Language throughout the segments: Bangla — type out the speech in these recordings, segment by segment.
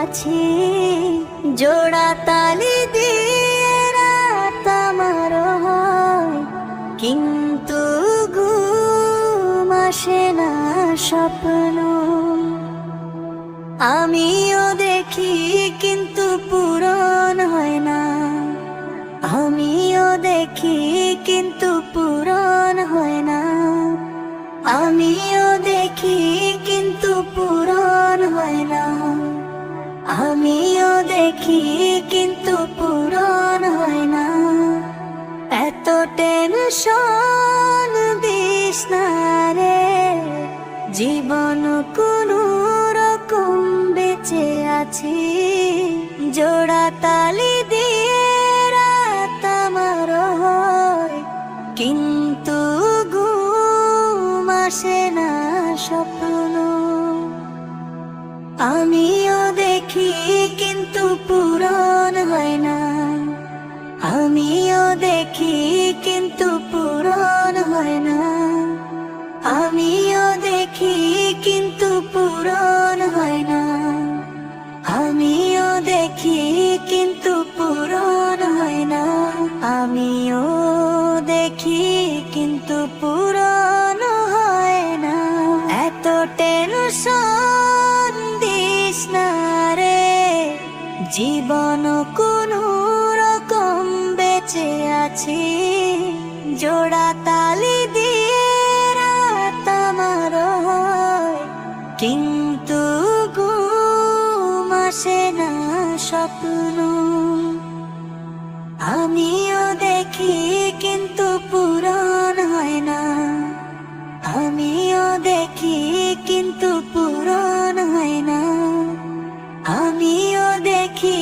আছি, জোড়া তালি দিয়ে রাত আমার হয়, কিন্তু ঘুম আসে না স্বপ্ন। আমিও দেখি কিন্তু পূরণ হয় না, আমিও দেখি কিন্তু পূরণ হয় না, আমিও দেখি কিন্তু পূরণ হয় না, আমিও দেখি কিন্তু পূরণ হয় না। এত টেনশন দিস না রে, জীবন কোনো রকম বেঁচে আছি, জোড়া তালি দিয়ে রাত আমার হয়, কিন্তু ঘুম আসে না স্বপ্ন। আমিও দেখি কিন্তু পূরণ হয় না, আমিও দেখি কিন্তু পূরণ হয় না, আমিও দেখি কিন্তু পূরণ হয় না, আমিও দেখি কিন্তু পূরণ হয় না, আমিও দেখি কিন্তু পূরণ হয় না। এত টেনশন দিস না রে, জীবন কোনো রকম বেঁচে আছি, জোড়া তালি দিয়ে রাত আমার হয়, কিন্তু ঘুম আসে না স্বপ্ন। আমিও দেখি কিন্তু পূরণ হয় না, আমিও দেখি কিন্তু পূরণ হয় না, আমিও দেখি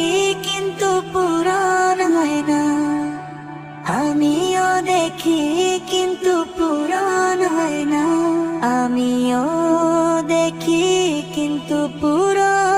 কিন্তু পূরণ হয় না, আমিও দেখি কিন্তু পূরণ হয় না, আমিও দেখি কিন্তু পূরণ